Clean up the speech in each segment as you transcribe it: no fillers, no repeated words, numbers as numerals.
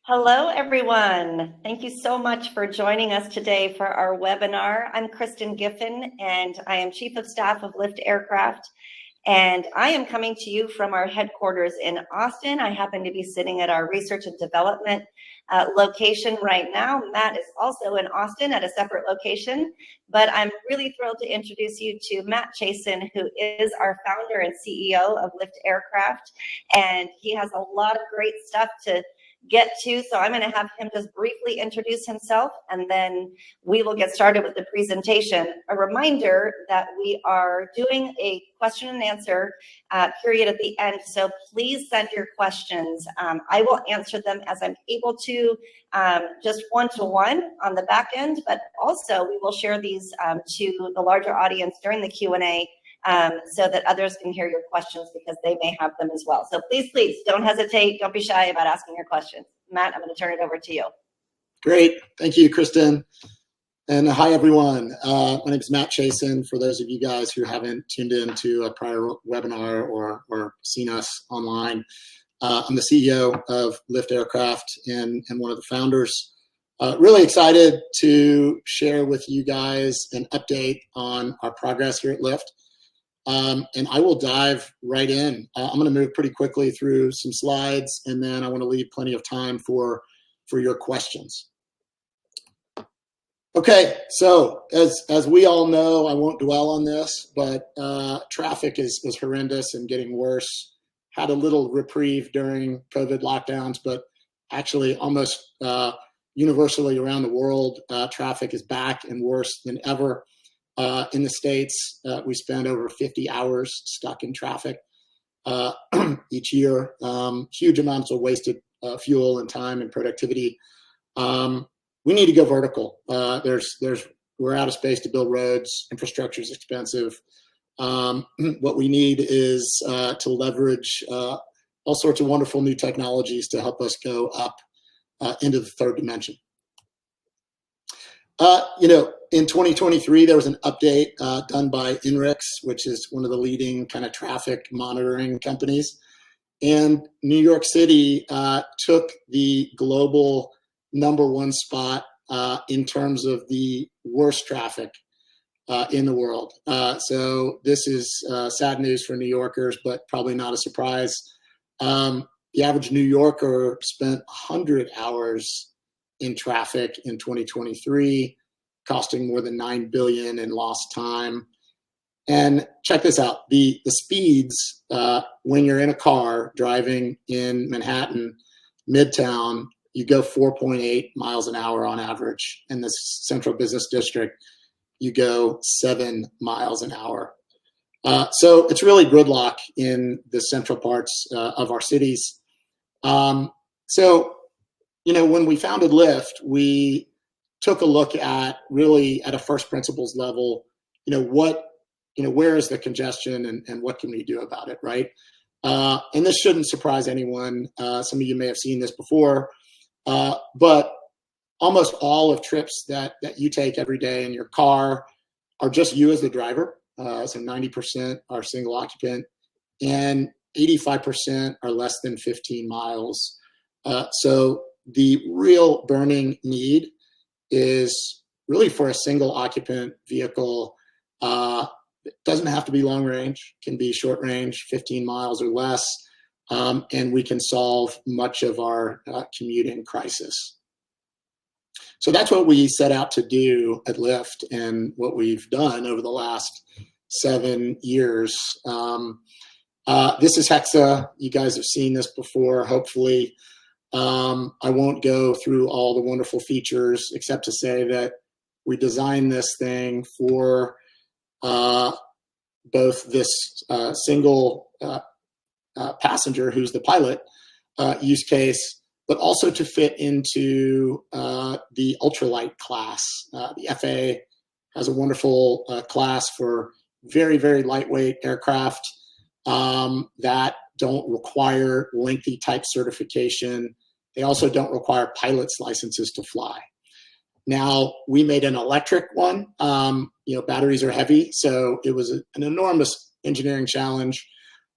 Hello, everyone. Thank you so much for joining us today for our webinar. I'm Kristen Giffen, and I am Chief of Staff of Lift Aircraft. And I am coming to you from our headquarters in Austin. I happen to be sitting at our research and development location right now. Matt is also in Austin at a separate location, but I'm really thrilled to introduce you to Matt Chasen, who is our founder and CEO of Lift Aircraft. And he has a lot of great stuff to get to. So I'm going to have him just briefly introduce himself, and then we will get started with the presentation. A reminder that we are doing a question and answer period at the end. So please send your questions. I will answer them as I'm able to, just one-to-one on the back end, but also we will share these to the larger audience during the Q&A so that others can hear your questions because they may have them as well. So please don't hesitate. Don't be shy about asking your questions. Matt, I'm going to turn it over to you. Great. Thank you, Kristen. And hi, everyone. My name is Matt Chasen. For those of you guys who haven't tuned in to a prior webinar or seen us online, I'm the CEO of Lift Aircraft and one of the founders. Really excited to share with you guys an update on our progress here at Lift. And I will dive right in. I'm going to move pretty quickly through some slides, and then I want to leave plenty of time for your questions. Okay, so as we all know, I won't dwell on this, but traffic is horrendous and getting worse. Had a little reprieve during COVID lockdowns, but actually almost universally around the world, traffic is back and worse than ever. In the States, we spend over 50 hours stuck in traffic each year. Huge amounts of wasted fuel and time and productivity. We need to go vertical. We're out of space to build roads. Infrastructure is expensive. What we need is to leverage all sorts of wonderful new technologies to help us go up into the third dimension. In 2023, there was an update done by INRIX, which is one of the leading kind of traffic monitoring companies. And New York City took the global #1 spot in terms of the worst traffic in the world. So this is sad news for New Yorkers, but probably not a surprise. The average New Yorker spent 100 hours in traffic in 2023, costing more than $9 billion in lost time. And check this out, the speeds when you're in a car driving in Manhattan, Midtown, you go 4.8 miles an hour on average. In the central business district, you go 7 miles an hour. So it's really gridlock in the central parts of our cities. When we founded Lyft, we took a look at really at a first principles level, where is the congestion and what can we do about it, right? And this shouldn't surprise anyone. Some of you may have seen this before, but almost all of trips that you take every day in your car are just you as the driver. So 90% are single occupant and 85% are less than 15 miles. So the real burning need is really for a single occupant vehicle. It doesn't have to be long range, can be short range, 15 miles or less, and we can solve much of our commuting crisis. So that's what we set out to do at Lyft and what we've done over the last 7 years. This is Hexa. You guys have seen this before, hopefully. I won't go through all the wonderful features except to say that we designed this thing for both this single passenger who's the pilot use case, but also to fit into the ultralight class. The FAA has a wonderful class for very, very lightweight aircraft that don't require lengthy type certification. They also don't require pilot's licenses to fly. Now, we made an electric one. Batteries are heavy, so it was an enormous engineering challenge.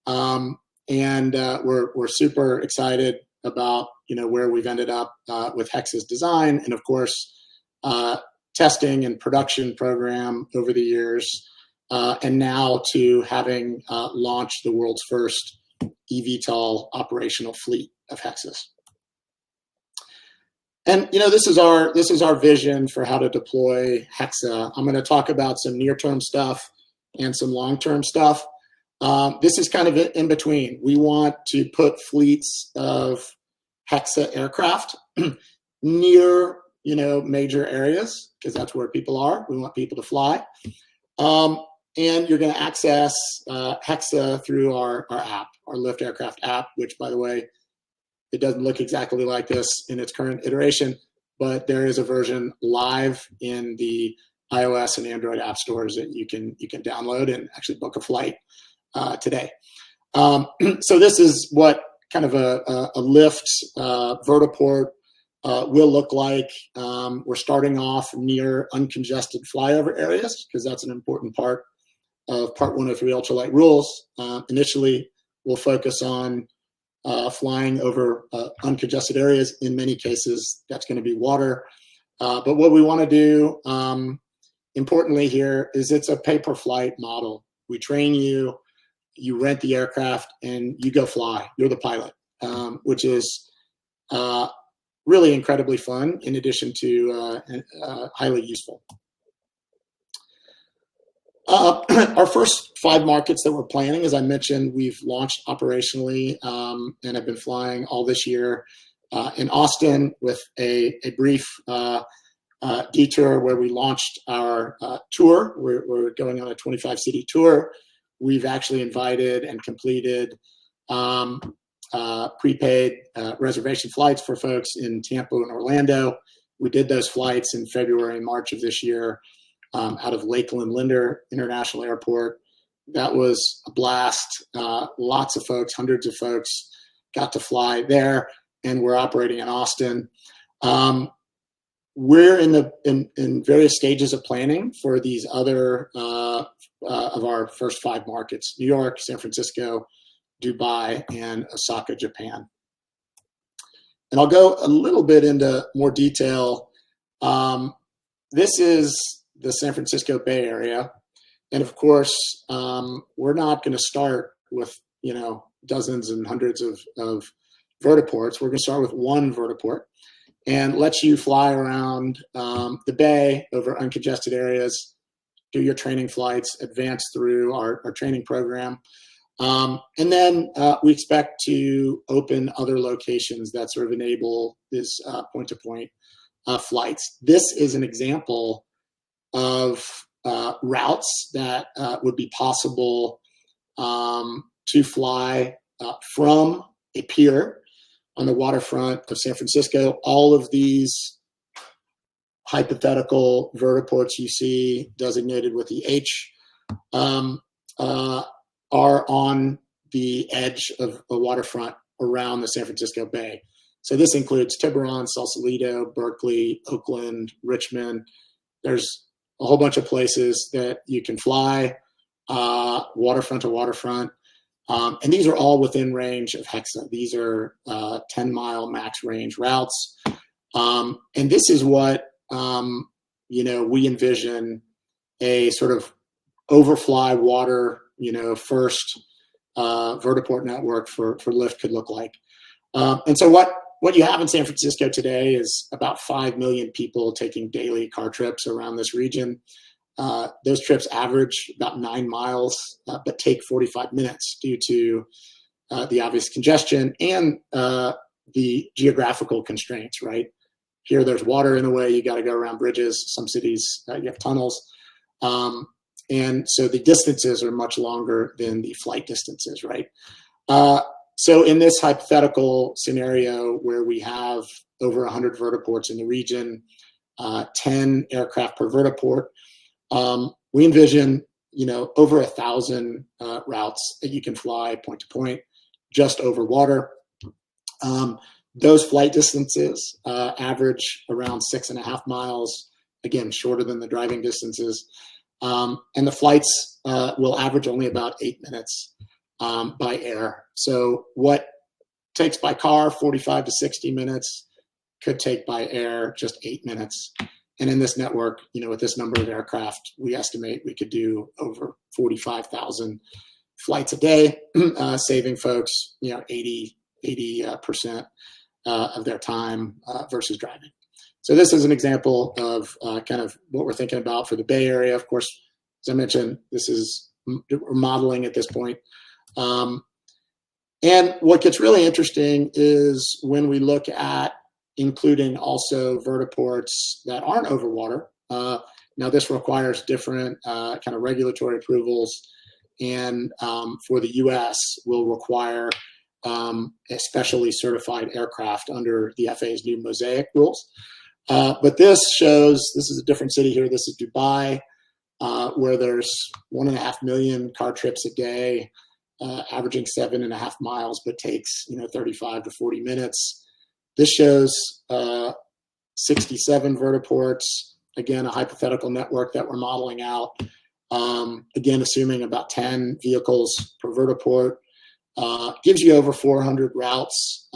And we're super excited about, where we've ended up with Hexa's design, and of course, testing and production program over the years, and now to having launched the world's first eVTOL operational fleet of Hexas. And this is our vision for how to deploy Hexa. I'm going to talk about some near-term stuff and some long-term stuff. This is kind of in between. We want to put fleets of Hexa aircraft near major areas, because that's where people are. We want people to fly. And you're going to access Hexa through our app, our Lyft Aircraft app, which, by the way, it doesn't look exactly like this in its current iteration, but there is a version live in the iOS and Android app stores that you can download and actually book a flight today. So this is what kind of a Lyft vertiport will look like. We're starting off near uncongested flyover areas, because that's an important part of Part 103 ultralight rules. Initially, we'll focus on flying over uncongested areas. In many cases, that's going to be water. But what we want to do, importantly here, is it's a pay-per-flight model. We train you, you rent the aircraft, and you go fly. You're the pilot, which is really incredibly fun, in addition to highly useful. Our first 5 markets that we're planning, as I mentioned, we've launched operationally and have been flying all this year in Austin, with a brief detour where we launched our tour. We're going on a 25-city tour. We've actually invited and completed prepaid reservation flights for folks in Tampa and Orlando. We did those flights in February and March of this year out of Lakeland Linder International Airport. That was a blast. Lots of folks, hundreds of folks got to fly there, and we're operating in Austin. We're in various stages of planning for these other of our first 5 markets: New York, San Francisco, Dubai, and Osaka, Japan. And I'll go a little bit into more detail. This is the San Francisco Bay Area. And of course, we're not going to start with, dozens and hundreds of vertiports. We're going to start with one vertiport and let you fly around the bay over uncongested areas, do your training flights, advance through our training program. And then we expect to open other locations that sort of enable this point-to-point flights. This is an example of routes that would be possible to fly from a pier on the waterfront of San Francisco. All of these hypothetical vertiports you see designated with the H are on the edge of a waterfront around the San Francisco Bay. So this includes Tiburon, Sausalito, Berkeley, Oakland, Richmond. There's a whole bunch of places that you can fly waterfront to waterfront. And these are all within range of Hexa. These are 10-mile max range routes. And this is what, we envision a sort of overfly water, first vertiport network for Lyft could look like. And so what you have in San Francisco today is about 5 million people taking daily car trips around this region. Those trips average about 9 miles, but take 45 minutes due to the obvious congestion and the geographical constraints, right? Here there's water in the way, you got to go around bridges. Some cities, you have tunnels. And so the distances are much longer than the flight distances, right? So in this hypothetical scenario where we have over 100 vertiports in the region, 10 aircraft per vertiport, we envision, over 1,000 routes that you can fly point to point just over water. Those flight distances average around 6.5 miles, again, shorter than the driving distances. And the flights will average only about 8 minutes by air. So what takes by car 45 to 60 minutes, could take by air just 8 minutes. And in this network, with this number of aircraft, we estimate we could do over 45,000 flights a day, saving folks, 80% of their time versus driving. So this is an example of kind of what we're thinking about for the Bay Area. Of course, as I mentioned, we're modeling at this point. And what gets really interesting is when we look at including also vertiports that aren't over water. Now this requires different kind of regulatory approvals, and for the US will require especially certified aircraft under the FAA's new Mosaic rules. But this is a different city here. This is Dubai, where there's 1.5 million car trips a day, averaging 7.5 miles, but takes 35 to 40 minutes. This shows 67 vertiports. Again, a hypothetical network that we're modeling out. Again, assuming about 10 vehicles per vertiport. Gives you over 400 routes.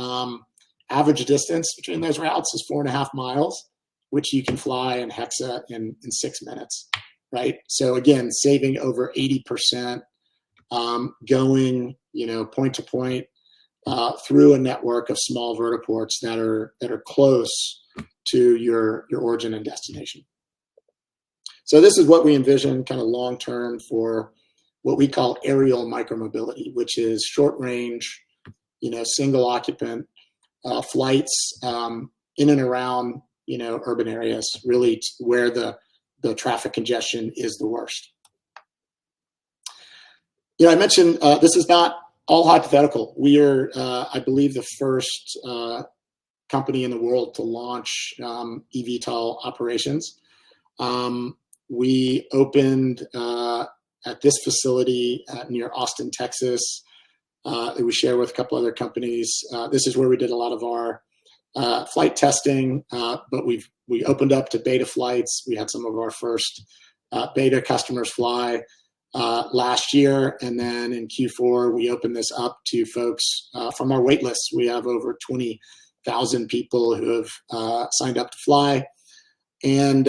Average distance between those routes is 4.5 miles, which you can fly in Hexa in 6 minutes, right? So again, saving over 80%, going point to point through a network of small vertiports that are close to your origin and destination. So this is what we envision kind of long term for what we call aerial micromobility, which is short range, single occupant flights in and around urban areas, really where the traffic congestion is the worst. I mentioned this is not all hypothetical. We are, I believe, the first company in the world to launch eVTOL operations. We opened at this facility near Austin, Texas, that we share with a couple other companies. This is where we did a lot of our flight testing, but we opened up to beta flights. We had some of our first beta customers fly last year, and then in Q4 we opened this up to folks from our wait list. We have over 20,000 people who have signed up to fly, and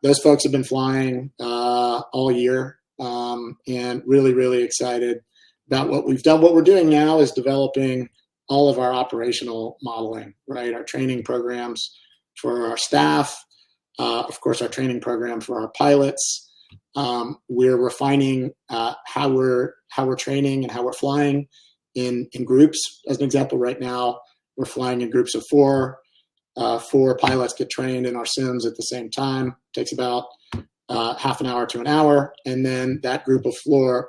those folks have been flying all year, and really excited about what we've done. What we're doing now is developing all of our operational modeling, right? Our training programs for our staff, of course, our training program for our pilots. We're refining how we're training and how we're flying in groups. As an example, right now we're flying in groups of 4. 4 pilots get trained in our sims at the same time. It takes about half an hour to an hour, and then that group of 4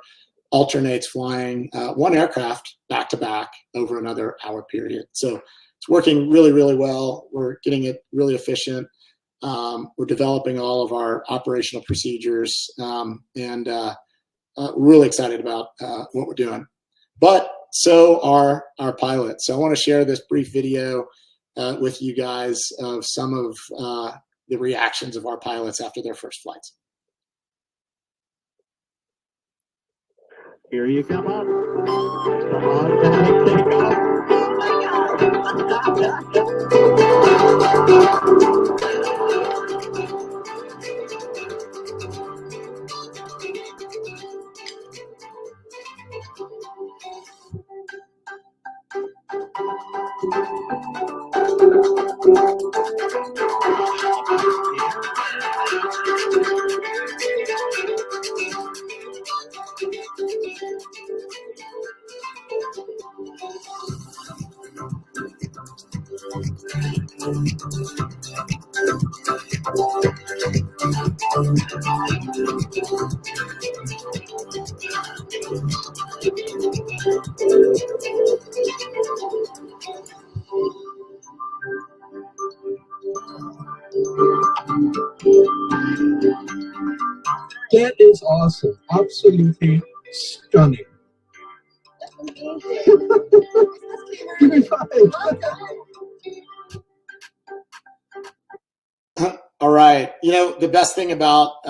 alternates flying 1 aircraft back to back over another hour period. So it's working really well. We're getting it really efficient. We're developing all of our operational procedures, and we're really excited about what we're doing. But so are our pilots. So I want to share this brief video with you guys of some of the reactions of our pilots after their first flights. Here you come up. Come on down, take off. That is awesome. Absolutely stunning. Give me 5. All right. The best thing about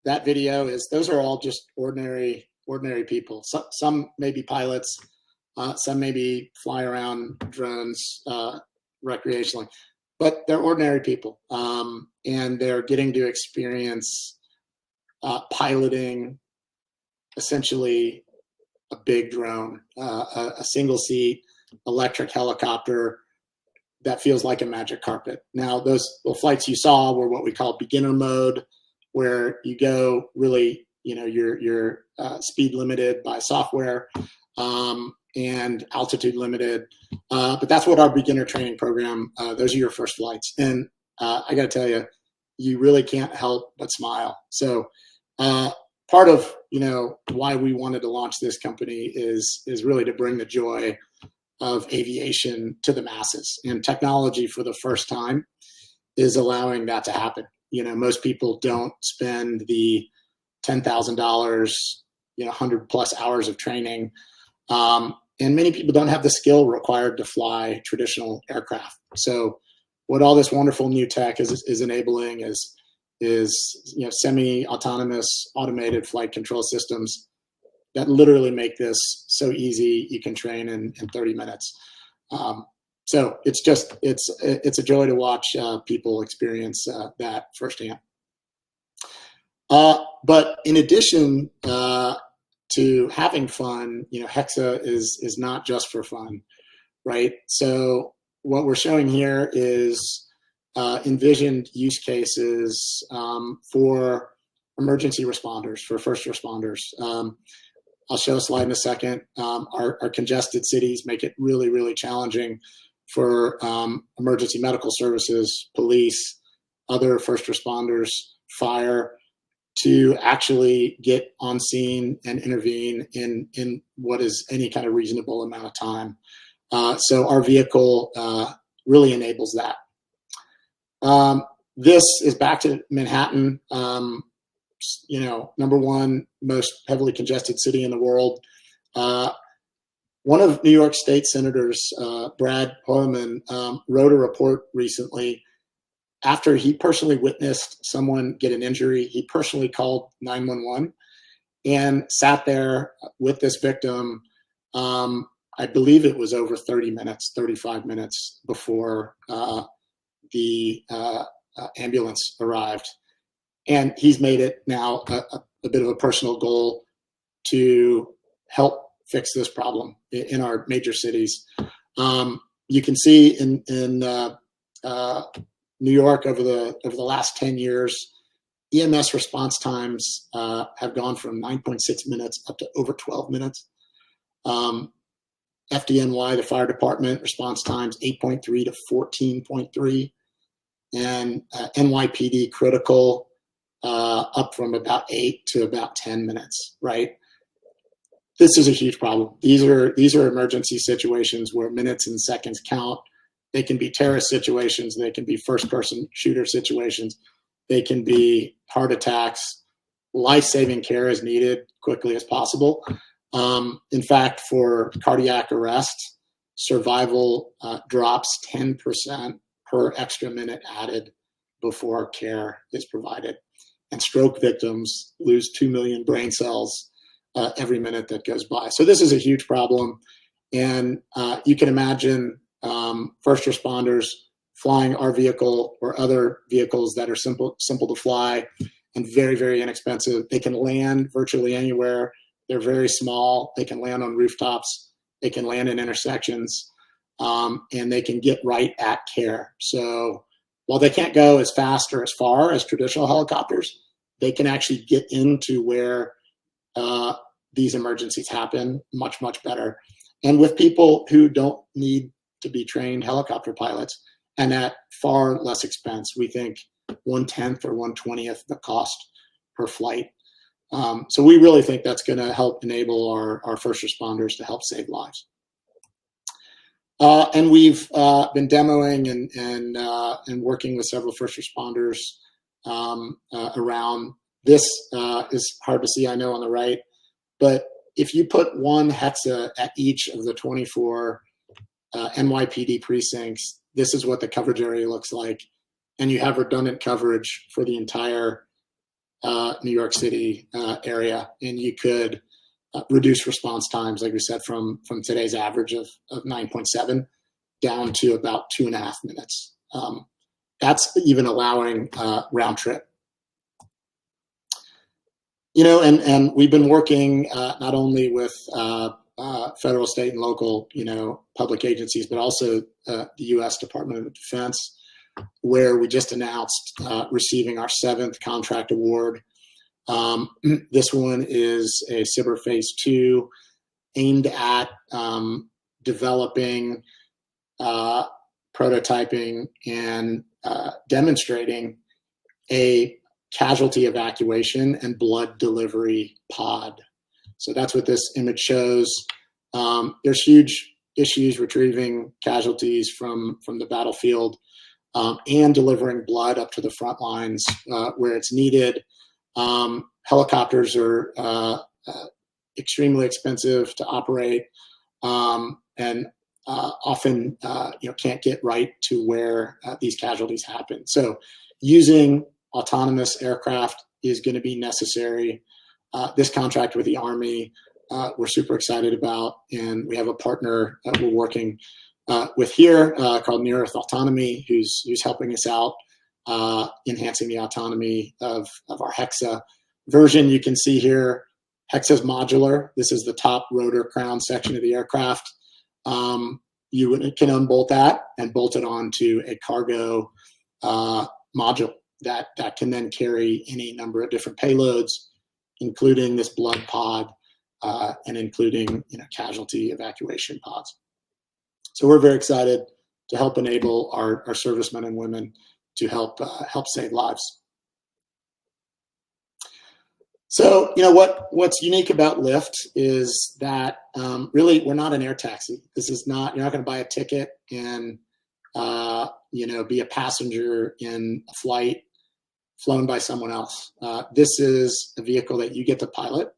that video is those are all just ordinary people. Some may be pilots, Some maybe fly around drones recreationally, but they're ordinary people, and they're getting to experience piloting essentially a big drone, a single seat electric helicopter that feels like a magic carpet. Now, those flights you saw were what we call beginner mode, where you go really, you're speed limited by software, and altitude limited. But that's what our beginner training program, those are your first flights. And I got to tell you, you really can't help but smile. So part of, why we wanted to launch this company is really to bring the joy of aviation to the masses. And technology for the first time is allowing that to happen. Most people don't spend the $10,000, 100 plus hours of training. And many people don't have the skill required to fly traditional aircraft. So what all this wonderful new tech is enabling is semi-autonomous automated flight control systems that literally make this so easy you can train in 30 minutes. So it's a joy to watch people experience that firsthand. But in addition to having fun, Hexa is not just for fun, right? So what we're showing here is envisioned use cases for emergency responders, for first responders. I'll show a slide in a second. Our congested cities make it really, really challenging for emergency medical services, police, other first responders, fire, to actually get on scene and intervene in what is any kind of reasonable amount of time. So our vehicle really enables that. This is back to Manhattan, number one most heavily congested city in the world. One of New York State Senators, Brad Hoylman, wrote a report recently. After he personally witnessed someone get an injury, he personally called 911 and sat there with this victim. I believe it was over 30 minutes, 35 minutes before the ambulance arrived. And he's made it now a bit of a personal goal to help fix this problem in our major cities. You can see in New York over the last 10 years, EMS response times have gone from 9.6 minutes up to over 12 minutes. FDNY, the fire department, response times 8.3 to 14.3, and NYPD critical up from about 8 to about 10 minutes, right? This is a huge problem. These are emergency situations where minutes and seconds count. They can be terrorist situations. They can be first-person shooter situations. They can be heart attacks. Life-saving care is needed quickly as possible. In fact, for cardiac arrest, survival drops 10% per extra minute added before care is provided. And stroke victims lose 2 million brain cells every minute that goes by. So this is a huge problem. And you can imagine first responders flying our vehicle or other vehicles that are simple to fly and very, very inexpensive. They can land virtually anywhere. They're very small. They can land on rooftops. They can land in intersections, and they can get right at care. So while they can't go as fast or as far as traditional helicopters, they can actually get into where these emergencies happen much, much better. And with people who don't need to be trained helicopter pilots, and at far less expense, we think 1/10 or 1/20th the cost per flight. So we really think that's going to help enable our first responders to help save lives. And we've been demoing and working with several first responders around this. Is hard to see, I know, on the right, but if you put one Hexa at each of the 24 NYPD precincts, this is what the coverage area looks like. And you have redundant coverage for the entire New York City area. And you could reduce response times, like we said, from today's average of 9.7 down to about 2.5 minutes. That's even allowing round trip. And we've been working not only with federal, state, and local, public agencies, but also the U.S. Department of Defense, where we just announced receiving our 7th contract award. This one is a SBIR Phase 2 aimed at developing, prototyping, and demonstrating a casualty evacuation and blood delivery pod. So that's what this image shows. There's huge issues retrieving casualties from the battlefield and delivering blood up to the front lines where it's needed. Helicopters are extremely expensive to operate and often can't get right to where these casualties happen. So using autonomous aircraft is going to be necessary. This contract with the Army, we're super excited about, and we have a partner that we're working with here called Near Earth Autonomy, who's helping us out, enhancing the autonomy of our Hexa version. You can see here, Hexa's modular. This is the top rotor crown section of the aircraft. You can unbolt that and bolt it onto a cargo module that can then carry any number of different payloads, including this blood pod and including casualty evacuation pods. So we're very excited to help enable our servicemen and women to help save lives. So what's unique about Lyft is that really we're not an air taxi. This is not, you're not going to buy a ticket and be a passenger in a flight flown by someone else. This is a vehicle that you get to pilot.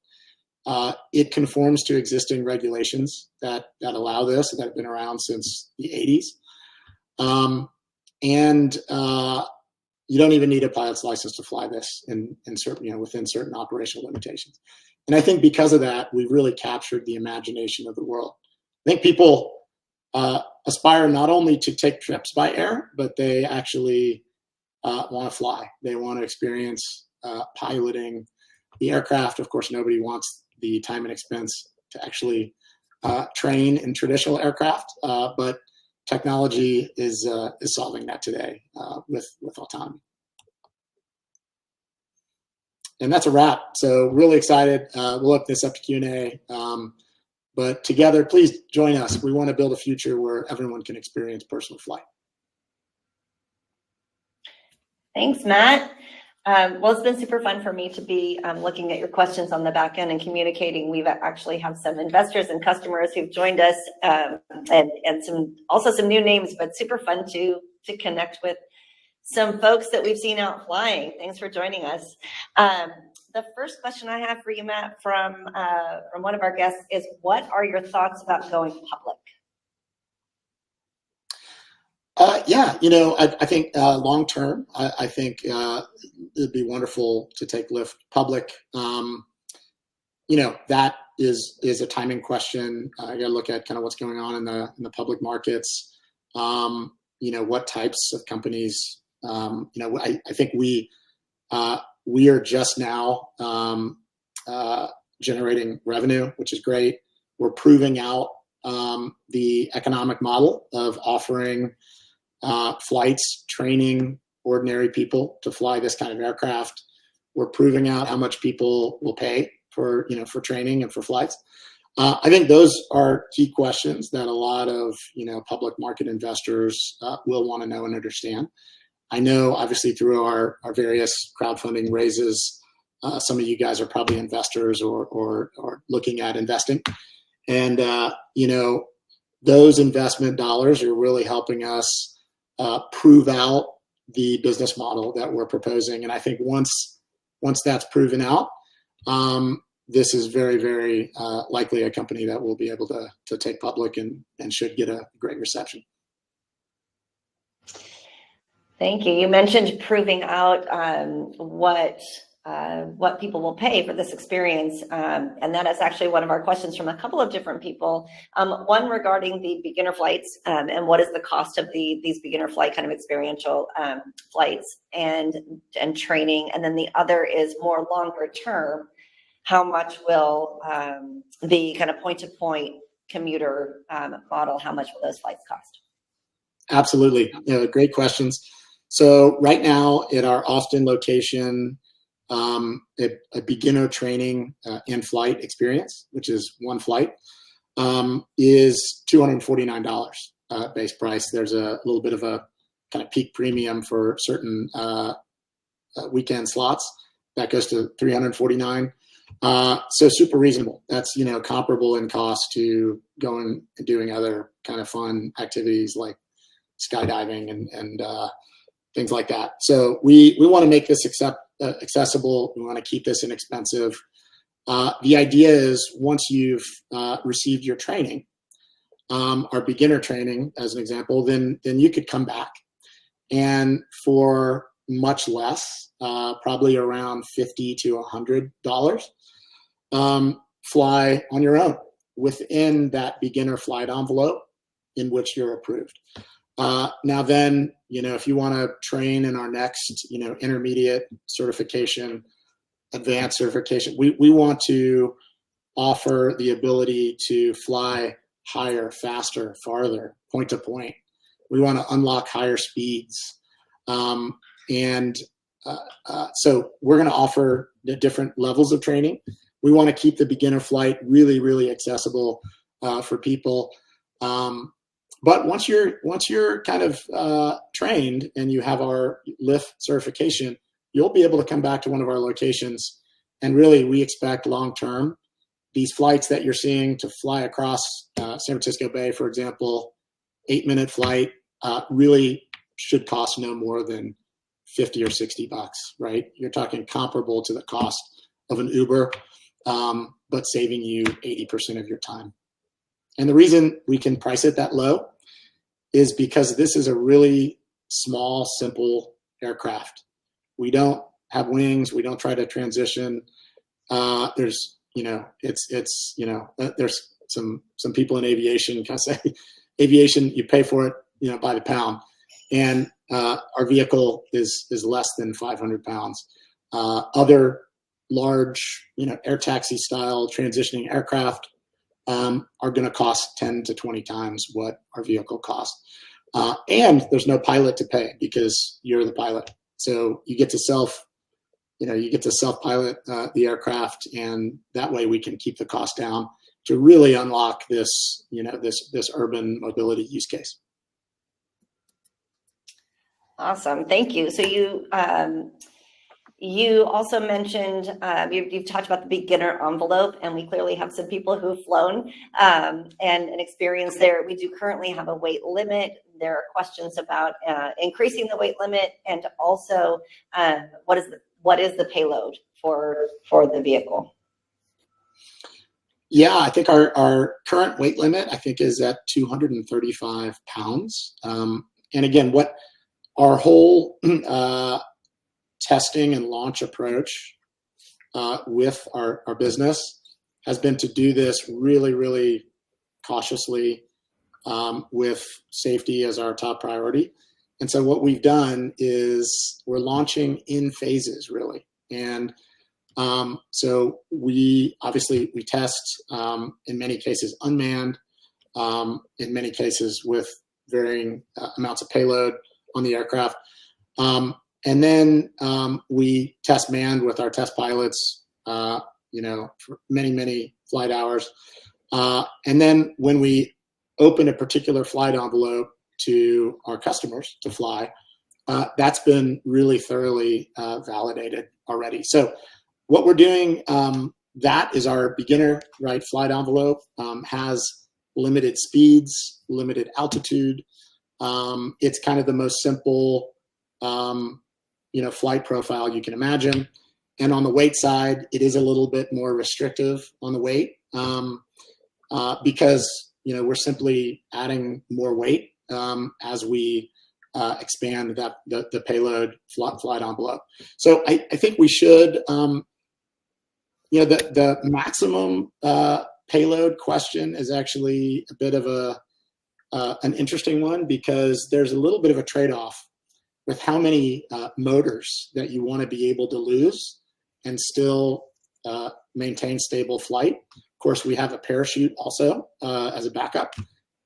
It conforms to existing regulations that allow this, that have been around since the 80s. You don't even need a pilot's license to fly this in certain, within certain operational limitations. And I think because of that, we've really captured the imagination of the world. I think people aspire not only to take trips by air, but they actually want to fly. They want to experience piloting the aircraft. Of course, nobody wants the time and expense to actually train in traditional aircraft, but technology is solving that today with autonomy. And that's a wrap. So really excited. We'll open this up to Q&A. But together, please join us. We want to build a future where everyone can experience personal flight. Thanks, Matt. Well, it's been super fun for me to be looking at your questions on the back end and communicating. We've actually have some investors and customers who've joined us, and some new names, but super fun to connect with some folks that we've seen out flying. Thanks for joining us. The first question I have for you, Matt, from one of our guests is, what are your thoughts about going public? I think long term, I think it'd be wonderful to take Lyft public. That is a timing question. I got to look at kind of what's going on in the public markets. What types of companies? I think we are just now generating revenue, which is great. We're proving out the economic model of offering flights, training ordinary people to fly this kind of aircraft. We're proving out how much people will pay for training and for flights. I think those are key questions that a lot of public market investors will want to know and understand. I know, obviously, through our various crowdfunding raises, some of you guys are probably investors or looking at investing, and those investment dollars are really helping us prove out the business model that we're proposing. And I think once that's proven out, this is very, very likely a company that we'll be able to take public and should get a great reception. Thank you. You mentioned proving out what what people will pay for this experience. And that is actually one of our questions from a couple of different people. One regarding the beginner flights and what is the cost of these beginner flight kind of experiential flights and training. And then the other is more longer term. How much will the kind of point-to-point commuter model, how much will those flights cost? Absolutely. Great questions. So right now at our Austin location, a beginner training in-flight experience, which is one flight, is $249 base price. There's a little bit of a kind of peak premium for certain weekend slots that goes to $349. So super reasonable. That's, comparable in cost to going and doing other kind of fun activities like skydiving and things like that. So we want to make this accessible. We want to keep this inexpensive. The idea is once you've received your training, our beginner training as an example, then you could come back and for much less, probably around $50 to $100, fly on your own within that beginner flight envelope in which you're approved. Now then, if you want to train in our next, intermediate certification, advanced certification, we want to offer the ability to fly higher, faster, farther, point to point. We want to unlock higher speeds. So we're going to offer the different levels of training. We want to keep the beginner flight really, really accessible for people. But once you're kind of trained and you have our LIFT certification, you'll be able to come back to one of our locations. And really, we expect long-term, these flights that you're seeing to fly across San Francisco Bay, for example, 8-minute flight, really should cost no more than $50 or $60, right? You're talking comparable to the cost of an Uber, but saving you 80% of your time. And the reason we can price it that low is because this is a really small, simple aircraft. We don't have wings. We don't try to transition. There's some people in aviation kind of say, aviation, you pay for it, by the pound. And our vehicle is less than 500 pounds. Other large, air taxi style transitioning aircraft are going to cost 10 to 20 times what our vehicle costs. And there's no pilot to pay because you're the pilot. So you get to self-pilot the aircraft, and that way we can keep the cost down to really unlock this, this urban mobility use case. Awesome, thank you. So you also mentioned, you've talked about the beginner envelope, and we clearly have some people who've flown and an experience there. We do currently have a weight limit. There are questions about increasing the weight limit, and also what is the payload for the vehicle? Yeah, I think our current weight limit, I think, is at 235 pounds. And again, what our whole testing and launch approach with our business has been to do this really, really cautiously with safety as our top priority. And so what we've done is we're launching in phases, really. And so we test in many cases unmanned, in many cases with varying amounts of payload on the aircraft. And then we test manned with our test pilots, for many, many flight hours. And then when we open a particular flight envelope to our customers to fly, that's been really thoroughly validated already. So what we're doing, that is our beginner flight envelope, has limited speeds, limited altitude. It's kind of the most simple flight profile you can imagine. And on the weight side, it is a little bit more restrictive on the weight because we're simply adding more weight as we expand the payload flight envelope. So I think we should, the maximum payload question is actually a bit of an interesting one, because there's a little bit of a trade-off with how many motors that you want to be able to lose and still maintain stable flight. Of course, we have a parachute also as a backup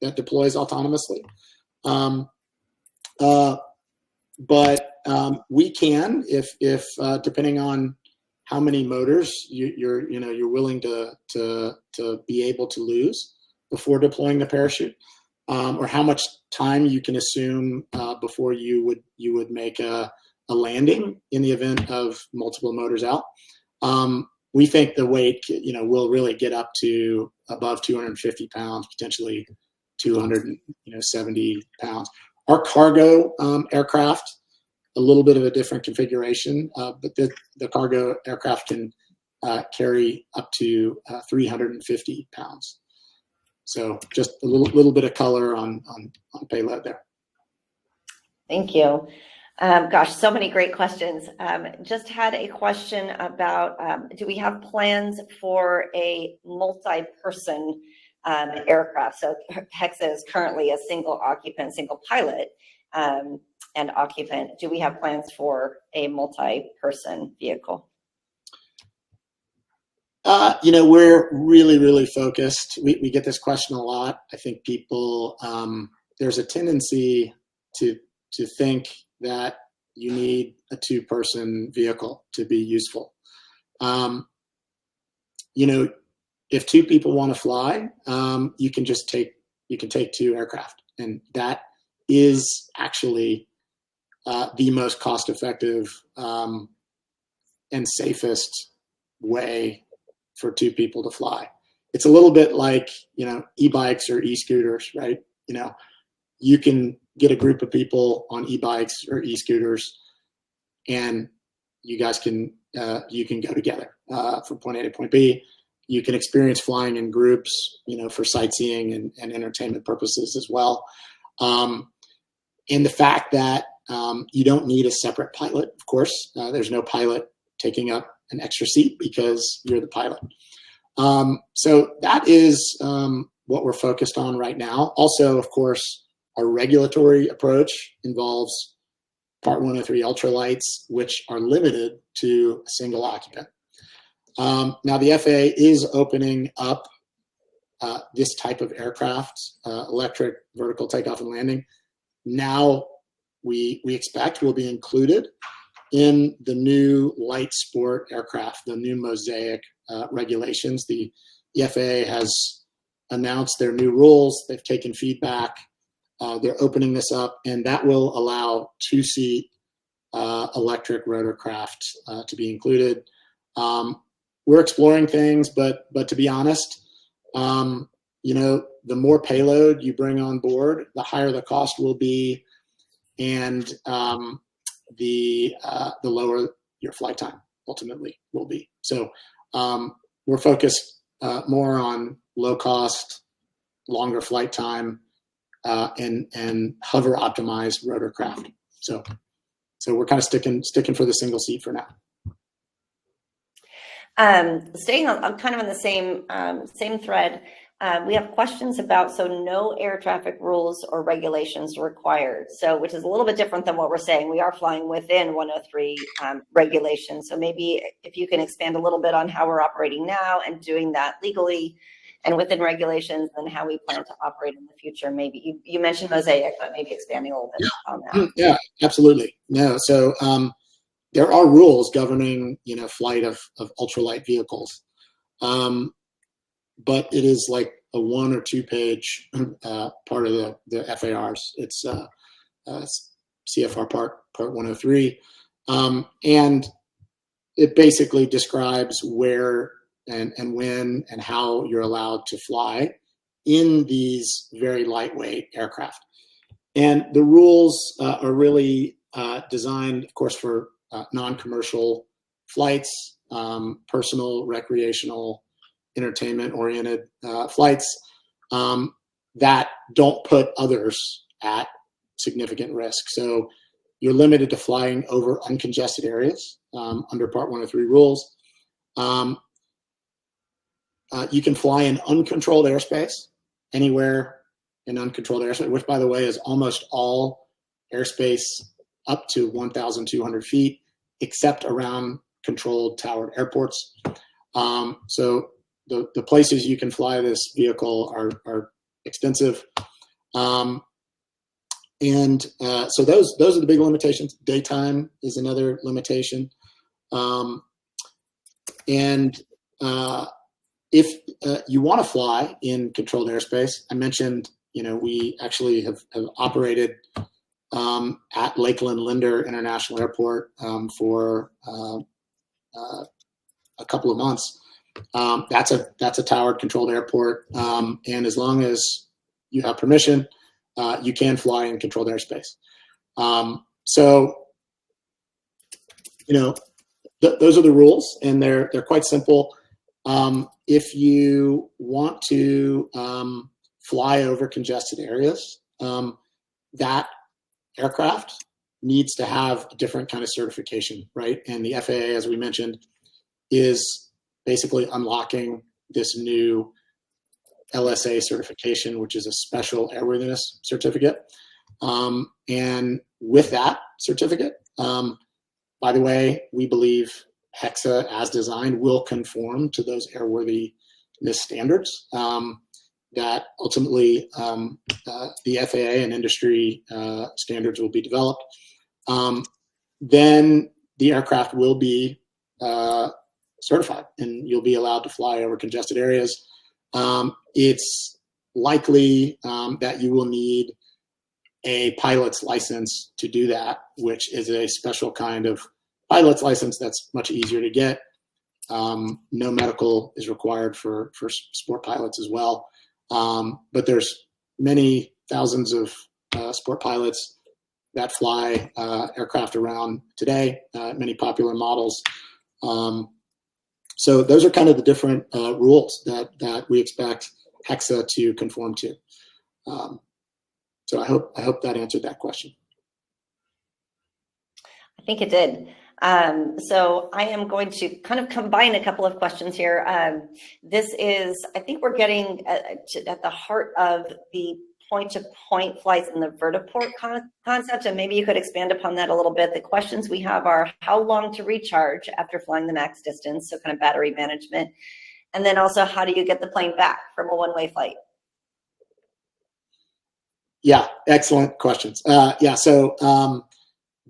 that deploys autonomously. But we can, if depending on how many motors you're willing to be able to lose before deploying the parachute, or how much time you can assume before you would make a landing in the event of multiple motors out. We think the weight will really get up to above 250 pounds, potentially 270 pounds. Our cargo aircraft, a little bit of a different configuration, but the cargo aircraft can carry up to 350 pounds. So just a little bit of color on payload there. Thank you. Gosh, so many great questions. Just had a question about, do we have plans for a multi-person aircraft? So Hexa is currently a single occupant, single pilot and occupant. Do we have plans for a multi-person vehicle? We're really focused. We get this question a lot. I think people, there's a tendency to think that you need a two-person vehicle to be useful. If two people want to fly, you can take two aircraft, and that is actually the most cost-effective and safest way for two people to fly. It's a little bit like, e-bikes or e-scooters, right? You can get a group of people on e-bikes or e-scooters, and you guys can go together from point A to point B. You can experience flying in groups, for sightseeing and entertainment purposes as well. And the fact that you don't need a separate pilot, of course. There's no pilot taking up an extra seat because you're the pilot. So that is what we're focused on right now. Also, of course, our regulatory approach involves Part 103 ultralights, which are limited to a single occupant. Now, the FAA is opening up this type of aircraft, electric vertical takeoff and landing. Now, we expect will be included in the new light sport aircraft, the new Mosaic regulations. The FAA has announced their new rules. They've taken feedback. They're opening this up, and that will allow two-seat electric rotorcraft to be included. We're exploring things, but to be honest, the more payload you bring on board, the higher the cost will be, and the lower your flight time ultimately will be. So we're focused more on low cost, longer flight time, and hover optimized rotorcraft. So we're kind of sticking for the single seat for now. Staying on kind of on the same thread, we have questions about, so no air traffic rules or regulations required. So, which is a little bit different than what we're saying. We are flying within 103 regulations. So maybe if you can expand a little bit on how we're operating now and doing that legally and within regulations, and how we plan to operate in the future. Maybe you mentioned Mosaic, but maybe expanding a little bit on that. Yeah, absolutely. No, so there are rules governing, flight of ultralight vehicles, but it is like a 1 or 2 page part of the FARs. It's CFR part 103, and it basically describes where and when and how you're allowed to fly in these very lightweight aircraft. And the rules are really designed, of course, for non-commercial flights, personal, recreational, entertainment-oriented flights that don't put others at significant risk. So you're limited to flying over uncongested areas under Part 103 rules. You can fly in uncontrolled airspace, anywhere in uncontrolled airspace, which, by the way, is almost all airspace up to 1,200 feet, except around controlled towered airports. So the places you can fly this vehicle are extensive. So those are the big limitations. Daytime is another limitation. If you want to fly in controlled airspace, I mentioned, we actually have operated at Lakeland Linder International Airport for a couple of months. That's a towered controlled airport, and as long as you have permission, you can fly in controlled airspace. Those are the rules, and they're quite simple. If you want to fly over congested areas, that aircraft needs to have a different kind of certification, right? And the FAA, as we mentioned, is basically unlocking this new LSA certification, which is a special airworthiness certificate. And with that certificate, by the way, we believe HEXA, as designed, will conform to those airworthiness standards that ultimately the FAA and industry standards will be developed. Then the aircraft will be certified, and you'll be allowed to fly over congested areas. It's likely that you will need a pilot's license to do that, which is a special kind of pilot's license that's much easier to get. No medical is required for sport pilots as well. But there's many thousands of sport pilots that fly aircraft around today, many popular models. So those are kind of the different rules that we expect HEXA to conform to. So I hope that answered that question. I think it did. So I am going to kind of combine a couple of questions here. This is, I think we're getting at the heart of the point-to-point flights and the vertiport concept, and maybe you could expand upon that a little bit. The questions we have are how long to recharge after flying the max distance, so kind of battery management, and then also how do you get the plane back from a one-way flight? Yeah, excellent questions. So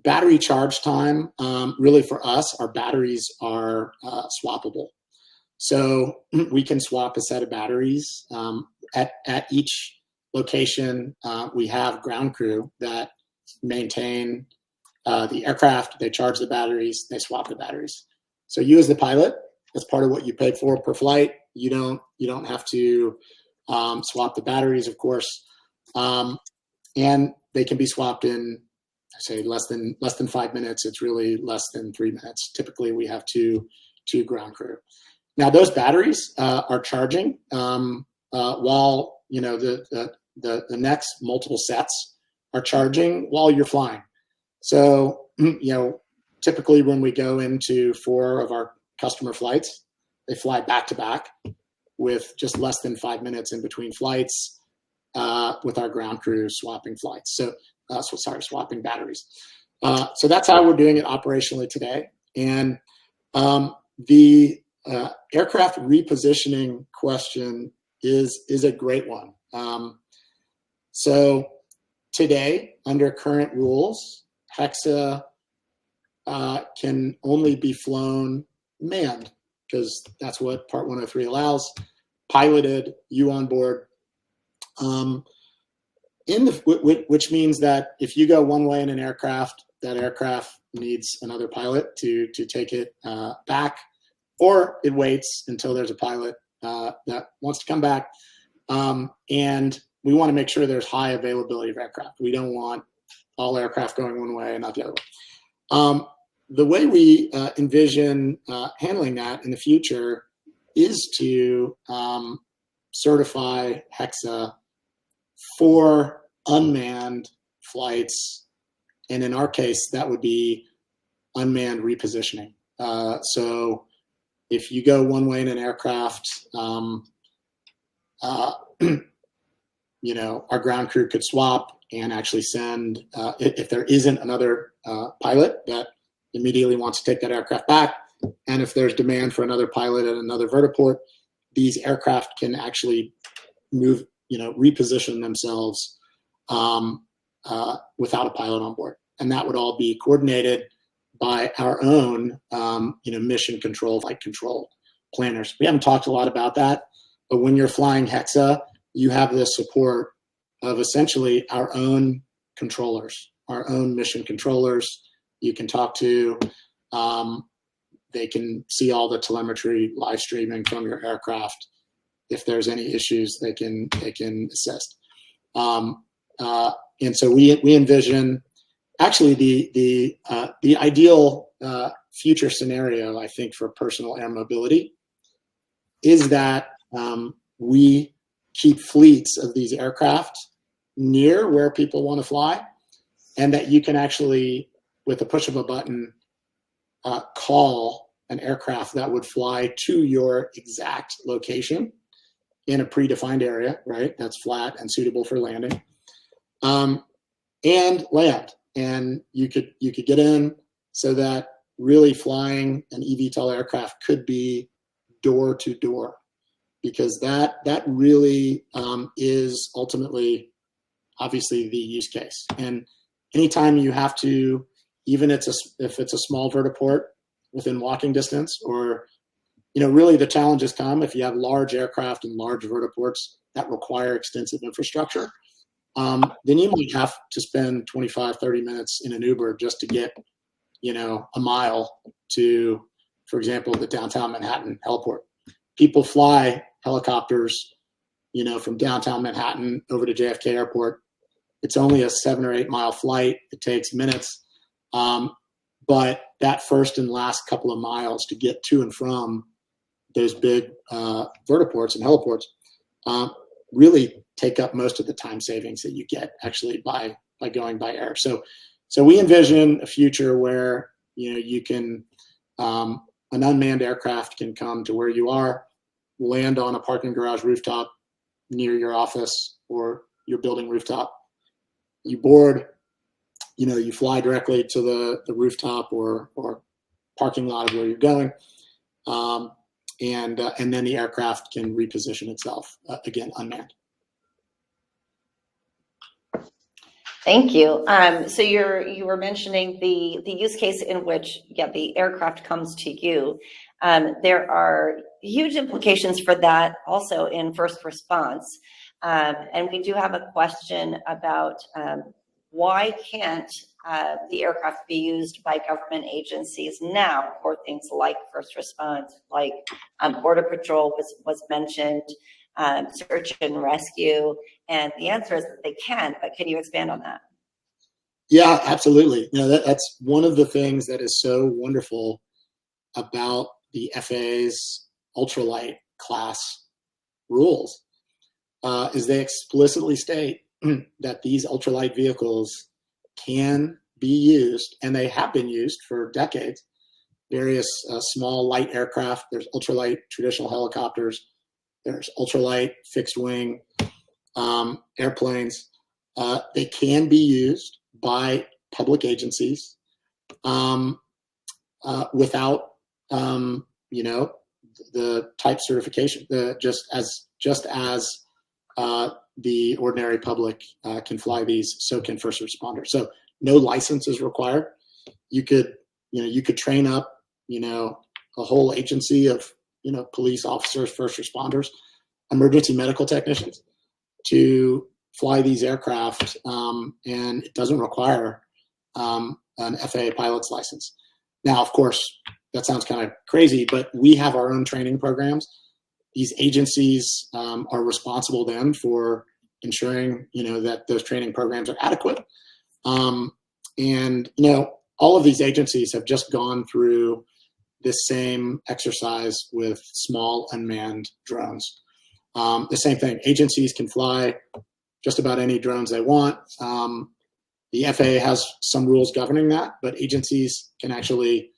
battery charge time, really for us, our batteries are swappable. So we can swap a set of batteries. At each location, we have ground crew that maintain the aircraft. They charge the batteries, they swap the batteries. So you as the pilot, that's part of what you paid for per flight. You don't have to swap the batteries, of course. And they can be swapped in, I say, less than 5 minutes. It's really less than 3 minutes. Typically, we have two ground crew. Now, those batteries are charging while the next multiple sets are charging while you're flying. So typically when we go into 4 of our customer flights, they fly back to back with just less than 5 minutes in between flights. With our ground crew swapping flights. Swapping batteries. So that's how we're doing it operationally today. And the aircraft repositioning question is a great one. So today, under current rules, HEXA can only be flown manned, because that's what Part 103 allows, piloted, you on board. Which means that if you go one way in an aircraft, that aircraft needs another pilot to take it back, or it waits until there's a pilot that wants to come back. And we want to make sure there's high availability of aircraft. We don't want all aircraft going one way and not the other way. The way we envision handling that in the future is to certify HEXA for unmanned flights. And in our case, that would be unmanned repositioning. So if you go one way in an aircraft, you know, our ground crew could swap and actually send, if there isn't another pilot that immediately wants to take that aircraft back, and if there's demand for another pilot at another vertiport, these aircraft can actually move, you know, reposition themselves without a pilot on board. And that would all be coordinated by our own, you know, mission control, flight control planners. We haven't talked a lot about that, but when you're flying Hexa, you have the support of essentially our own controllers, our own mission controllers. You can talk to, they can see all the telemetry live streaming from your aircraft. If there's any issues, they can assist. And so we envision actually the ideal future scenario, I think, for personal air mobility is that we keep fleets of these aircraft near where people want to fly, and that you can actually, with the push of a button, call an aircraft that would fly to your exact location in a predefined area, right? That's flat and suitable for landing, and land. And you could get in so that really flying an eVTOL aircraft could be door to door, because that really is ultimately, obviously, the use case. And anytime you have to, even if it's a small vertiport within walking distance, or, you know, really the challenges come if you have large aircraft and large vertiports that require extensive infrastructure, then you might have to spend 25, 30 minutes in an Uber just to get, you know, a mile to, for example, the downtown Manhattan heliport. People fly helicopters, you know, from downtown Manhattan over to JFK Airport. It's only a 7 or 8 mile flight. It takes minutes. But that first and last couple of miles to get to and from those big vertiports and heliports really take up most of the time savings that you get actually by going by air. So we envision a future where, you know, you can, an unmanned aircraft can come to where you are, land on a parking garage rooftop near your office or your building rooftop. You board, you know, you fly directly to the rooftop or parking lot of where you're going, and then the aircraft can reposition itself, again, unmanned. Thank you. So you were mentioning the use case in which, yeah, the aircraft comes to you. There are huge implications for that also in first response. And we do have a question about why can't the aircraft be used by government agencies now for things like first response, like Border Patrol was mentioned, search and rescue, and the answer is that they can, but can you expand on that? Yeah, absolutely. You know, that's one of the things that is so wonderful about the FAA's ultralight class rules, is they explicitly state that these ultralight vehicles can be used, and they have been used for decades. Various small light aircraft, there's ultralight traditional helicopters, there's ultralight fixed wing airplanes. They can be used by public agencies without, you know, the type certification. Just as the ordinary public can fly these, so can first responders. So no license is required. You could train up, you know, a whole agency of, you know, police officers, first responders, emergency medical technicians to fly these aircraft, and it doesn't require an FAA pilot's license. Now, of course, that sounds kind of crazy, but we have our own training programs. These agencies are responsible then for ensuring, you know, that those training programs are adequate. And, you know, all of these agencies have just gone through this same exercise with small unmanned drones. The same thing, agencies can fly just about any drones they want. The FAA has some rules governing that, but agencies can actually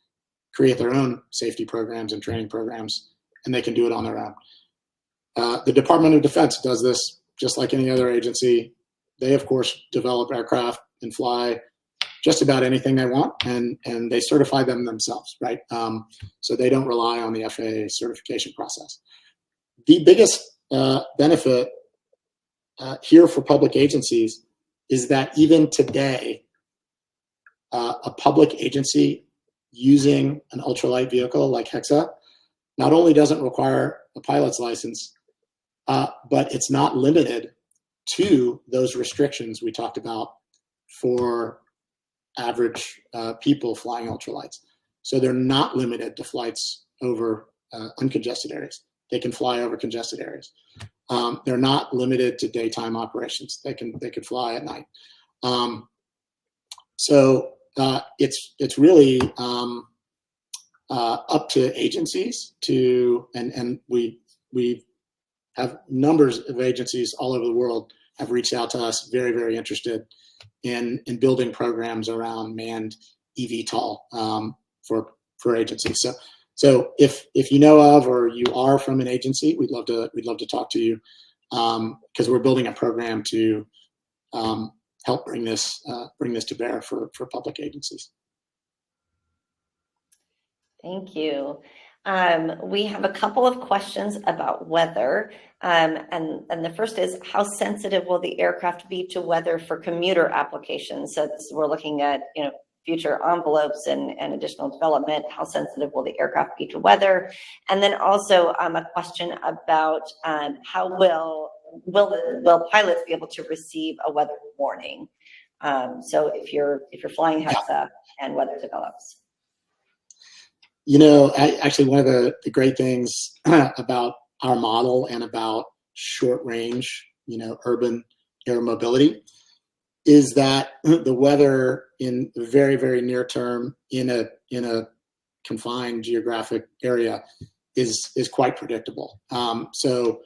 create their own safety programs and training programs, and they can do it on their own. The Department of Defense does this just like any other agency. They, of course, develop aircraft and fly just about anything they want, and they certify them themselves, right? So they don't rely on the FAA certification process. The biggest benefit here for public agencies is that even today, a public agency using an ultralight vehicle like Hexa not only doesn't require a pilot's license, but it's not limited to those restrictions we talked about for average people flying ultralights. So they're not limited to flights over uncongested areas. They can fly over congested areas. They're not limited to daytime operations. They could fly at night. So it's really up to agencies to, and we have numbers of agencies all over the world have reached out to us, very, very interested in building programs around manned eVTOL for agencies. So if you know of or you are from an agency, we'd love to talk to you, because we're building a program to help bring this to bear for public agencies. Thank you. We have a couple of questions about weather. And the first is, how sensitive will the aircraft be to weather for commuter applications? So we're looking at, future envelopes and additional development. How sensitive will the aircraft be to weather? And then also a question about how will pilots be able to receive a weather warning? So if you're flying Hexa and weather develops. Actually, one of the great things about our model and about short range, urban air mobility is that the weather in the very, very near term in a confined geographic area is quite predictable. So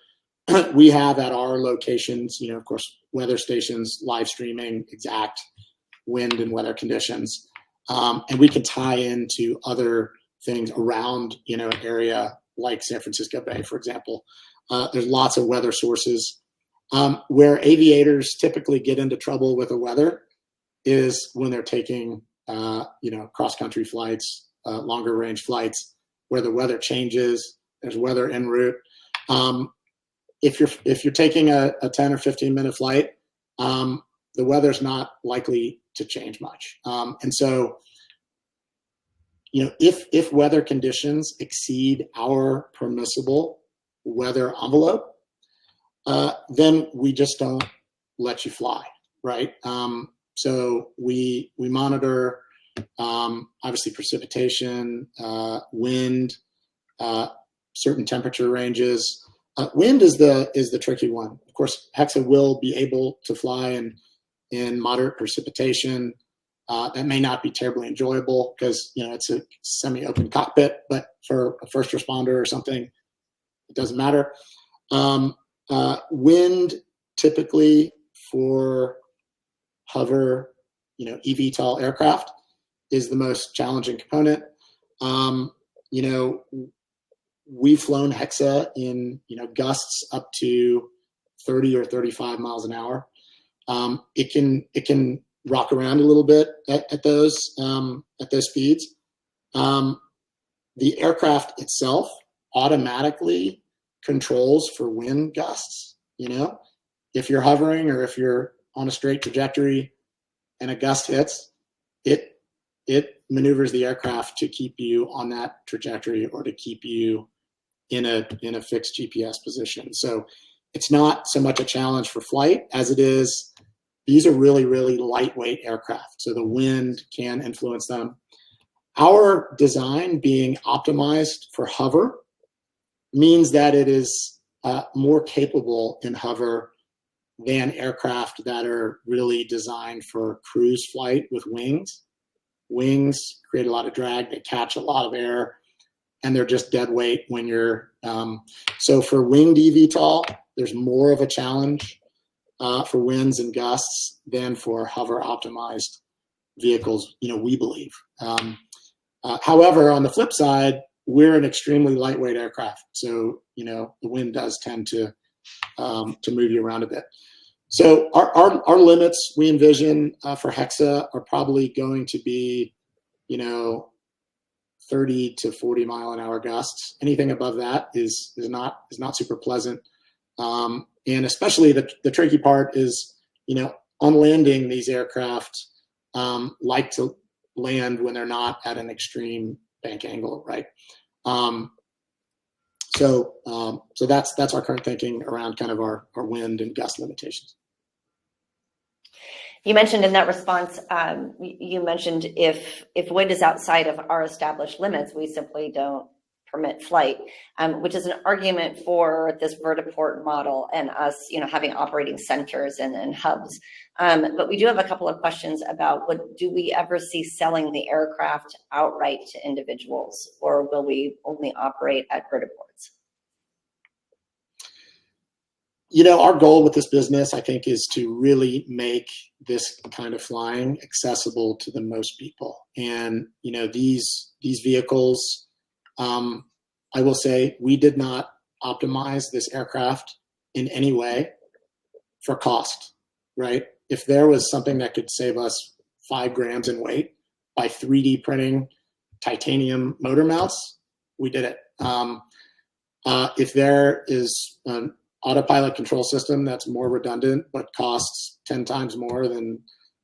we have at our locations, of course, weather stations, live streaming exact wind and weather conditions, and we can tie into other things around, an area like San Francisco Bay, for example. There's lots of weather sources. Where aviators typically get into trouble with the weather is when they're taking, cross-country flights, longer range flights, where the weather changes. There's weather en route. If you're taking a 10 or 15-minute flight, the weather's not likely to change much. And so, if weather conditions exceed our permissible weather envelope, then we just don't let you fly, right? So we monitor obviously precipitation, wind, certain temperature ranges. Wind is the tricky one. Of course, Hexa will be able to fly in moderate precipitation. That may not be terribly enjoyable because it's a semi-open cockpit, but for a first responder or something, it doesn't matter. Wind typically for hover, eVTOL aircraft is the most challenging component. We've flown Hexa in gusts up to 30 or 35 miles an hour. It can rock around a little bit at those speeds. The aircraft itself automatically controls for wind gusts. If you're hovering or if you're on a straight trajectory and a gust hits, it maneuvers the aircraft to keep you on that trajectory or to keep you in a fixed GPS position. So it's not so much a challenge for flight as it is. These are really, really lightweight aircraft, so the wind can influence them. Our design being optimized for hover means that it is more capable in hover than aircraft that are really designed for cruise flight with wings. Wings create a lot of drag, they catch a lot of air, and they're just dead weight when you're, so for winged eVTOL, there's more of a challenge for winds and gusts than for hover optimized vehicles, we believe. However, on the flip side, we're an extremely lightweight aircraft. So, the wind does tend to move you around a bit. So our limits we envision for Hexa are probably going to be, 30 to 40 mile an hour gusts. Anything above that is not super pleasant. And especially the tricky part is, on landing, these aircraft like to land when they're not at an extreme bank angle, right? So that's our current thinking around kind of our wind and gust limitations. You mentioned in that response, you mentioned if wind is outside of our established limits, we simply don't permit flight, which is an argument for this vertiport model and us, having operating centers and hubs. But we do have a couple of questions about do we ever see selling the aircraft outright to individuals, or will we only operate at vertiports? Our goal with this business, I think, is to really make this kind of flying accessible to the most people. And, these vehicles, I will say we did not optimize this aircraft in any way for cost, right? If there was something that could save us 5 grams in weight by 3D printing titanium motor mounts, we did it. If there is an autopilot control system that's more redundant but costs 10 times more than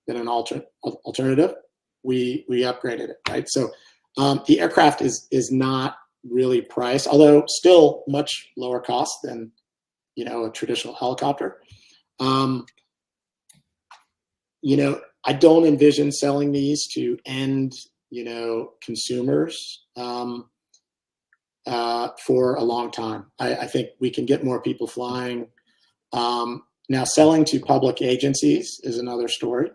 an alternative, we upgraded it, right? So the aircraft is not really priced, although still much lower cost than a traditional helicopter. I don't envision selling these to end consumers for a long time. I think we can get more people flying. Now, selling to public agencies is another story.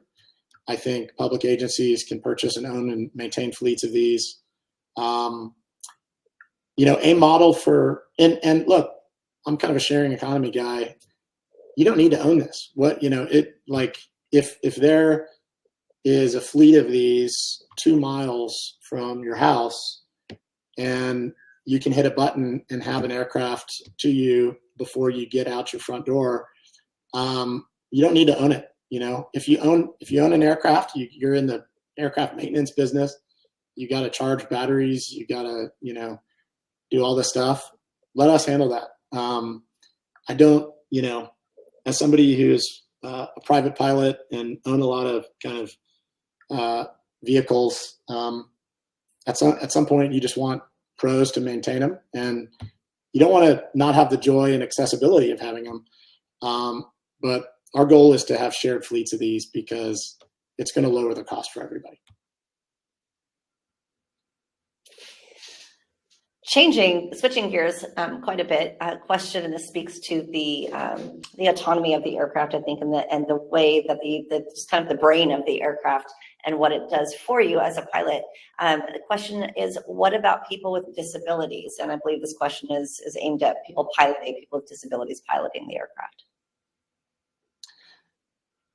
I think public agencies can purchase and own and maintain fleets of these. A model for, and look, I'm kind of a sharing economy guy. You don't need to own this. If there is a fleet of these 2 miles from your house and you can hit a button and have an aircraft to you before you get out your front door, you don't need to own it. If you own an aircraft, you're in the aircraft maintenance business. You got to charge batteries. You got to, do all this stuff. Let us handle that. I don't, as somebody who's a private pilot and own a lot of kind of vehicles, at some point you just want pros to maintain them, and you don't want to not have the joy and accessibility of having them. But our goal is to have shared fleets of these because it's going to lower the cost for everybody. Switching gears quite a bit, a question, and this speaks to the autonomy of the aircraft, I think, and the way that just kind of the brain of the aircraft and what it does for you as a pilot. The question is, what about people with disabilities? And I believe this question is aimed at people with disabilities piloting the aircraft.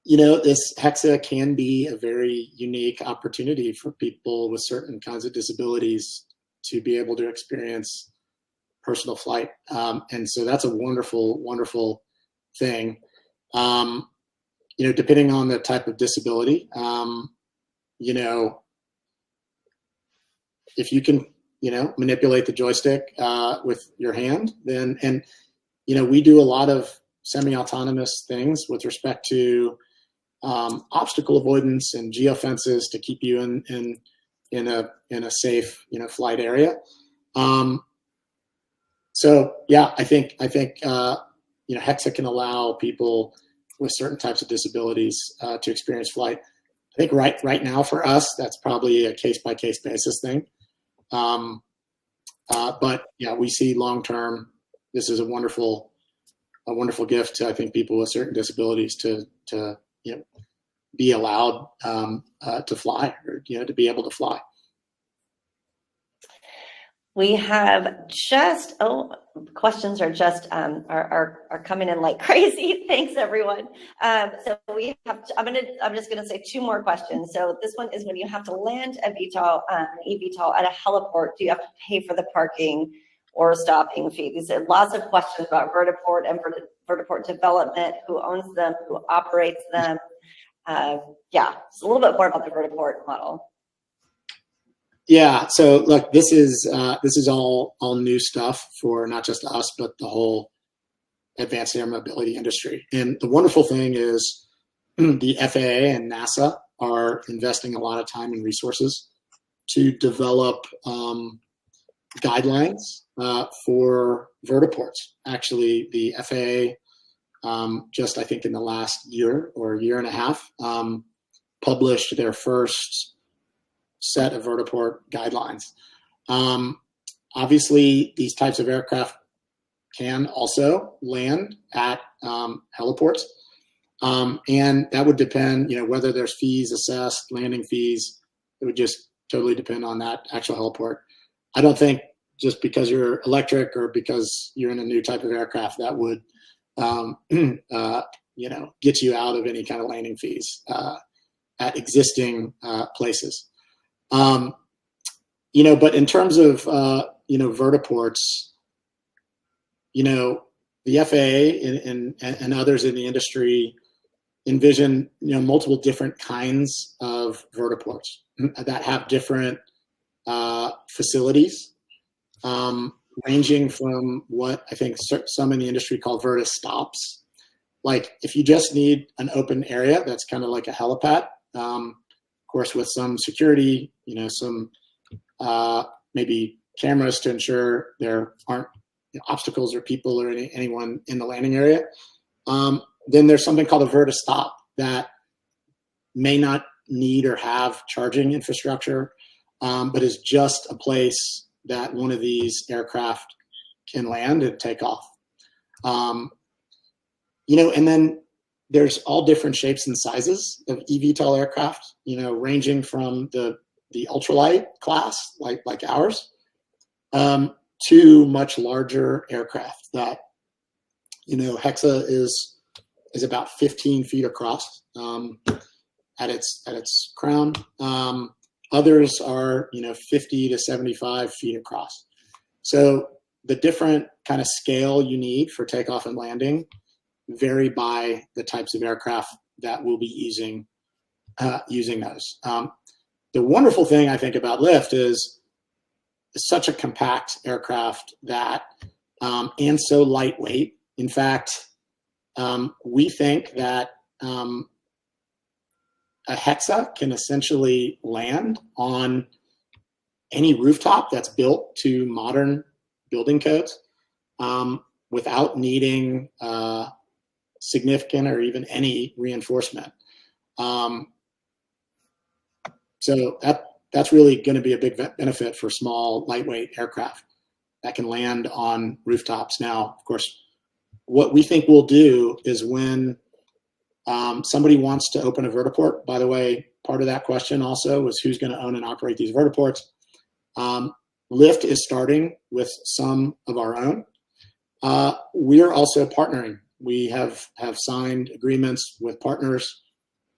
This Hexa can be a very unique opportunity for people with certain kinds of disabilities to be able to experience personal flight. And so that's a wonderful, wonderful thing. Depending on the type of disability, if you can, manipulate the joystick with your hand, then, and, we do a lot of semi-autonomous things with respect to obstacle avoidance and geofences to keep you in a safe, flight area. So yeah, I think Hexa can allow people with certain types of disabilities to experience flight. I think right now for us, that's probably a case-by-case basis thing. But yeah, we see long-term, this is a wonderful gift to, I think, people with certain disabilities to be allowed to fly, or to be able to fly. We have just, questions are just, are coming in like crazy. Thanks everyone. So we have, I'm just gonna say 2 more questions. So this one is, when you have to land a VTOL, eVTOL at a heliport, do you have to pay for the parking or stopping fee? These are lots of questions about vertiport and vertiport development, who owns them, who operates them. Yeah, it's a little bit more about the vertiport model. Yeah. So look, this is all new stuff for not just us, but the whole advanced air mobility industry. And the wonderful thing is the FAA and NASA are investing a lot of time and resources to develop guidelines for vertiports. Actually, the FAA just, I think in the last year or year and a half, published their first set of vertiport guidelines. Obviously, these types of aircraft can also land at heliports, and that would depend, whether there's fees assessed, landing fees. It would just totally depend on that actual heliport. I don't think just because you're electric or because you're in a new type of aircraft that would, get you out of any kind of landing fees at existing places. But in terms of, vertiports, the FAA and others in the industry envision, multiple different kinds of vertiports that have different facilities, ranging from what I think some in the industry call vertistops. Like if you just need an open area, that's kind of like a helipad, of course, with some security, some maybe cameras to ensure there aren't obstacles or people or anyone in the landing area. Then there's something called a vertistop that may not need or have charging infrastructure, but is just a place that one of these aircraft can land and take off. And then there's all different shapes and sizes of eVTOL aircraft, ranging from the ultralight class, like ours, to much larger aircraft that, Hexa is about 15 feet across at its crown. Others are, 50 to 75 feet across. So the different kind of scale you need for takeoff and landing vary by the types of aircraft that will be using those. The wonderful thing I think about Lyft is it's such a compact aircraft that and so lightweight. In fact, we think that a Hexa can essentially land on any rooftop that's built to modern building codes without needing significant or even any reinforcement. So that's really going to be a big benefit for small, lightweight aircraft that can land on rooftops. Now, of course, what we think we'll do is when somebody wants to open a vertiport, by the way, part of that question also was who's going to own and operate these vertiports. Lyft is starting with some of our own. We're also partnering. We have signed agreements with partners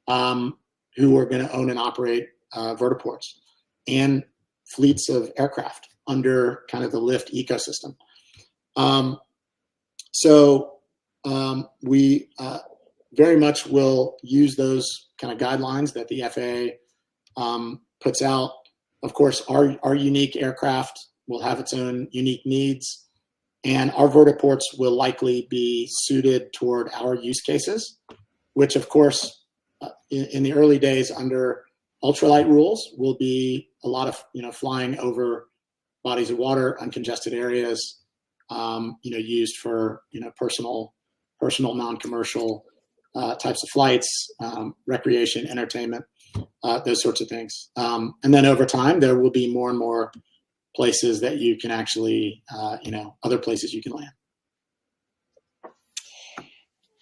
who are going to own and operate vertiports and fleets of aircraft under kind of the Lyft ecosystem. So we very much will use those kind of guidelines that the FAA puts out. Of course, our unique aircraft will have its own unique needs, and our vertiports will likely be suited toward our use cases, which of course, in the early days under ultralight rules will be a lot of, flying over bodies of water, uncongested areas, used for, personal non-commercial types of flights, recreation, entertainment, those sorts of things. And then over time, there will be more and more places that you can actually, other places you can land.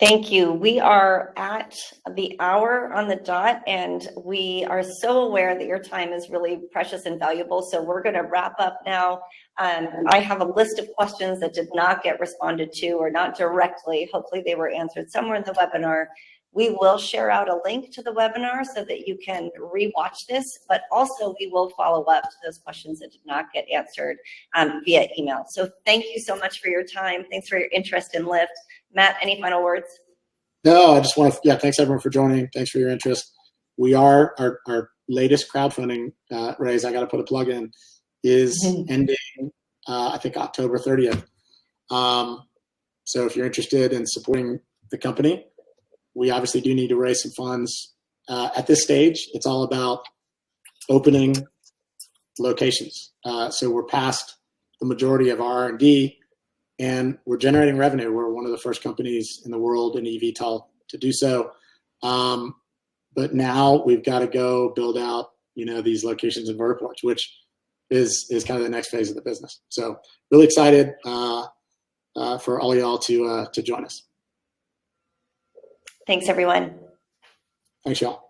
Thank you. We are at the hour on the dot, and we are so aware that your time is really precious and valuable. So we're going to wrap up now. I have a list of questions that did not get responded to, or not directly. Hopefully they were answered somewhere in the webinar. We will share out a link to the webinar so that you can rewatch this, but also we will follow up to those questions that did not get answered via email. So thank you so much for your time. Thanks for your interest in Lyft. Matt, any final words? No, I just want to, thanks everyone for joining. Thanks for your interest. We are, our latest crowdfunding raise, I got to put a plug in, is ending, I think, October 30th. So if you're interested in supporting the company, we obviously do need to raise some funds. At this stage, it's all about opening locations. So we're past the majority of our R&D, and we're generating revenue. We're one of the first companies in the world in eVTOL to do so. But now we've got to go build out, these locations and vertiports, which is kind of the next phase of the business. So really excited for all y'all to join us. Thanks, everyone. Thanks, y'all.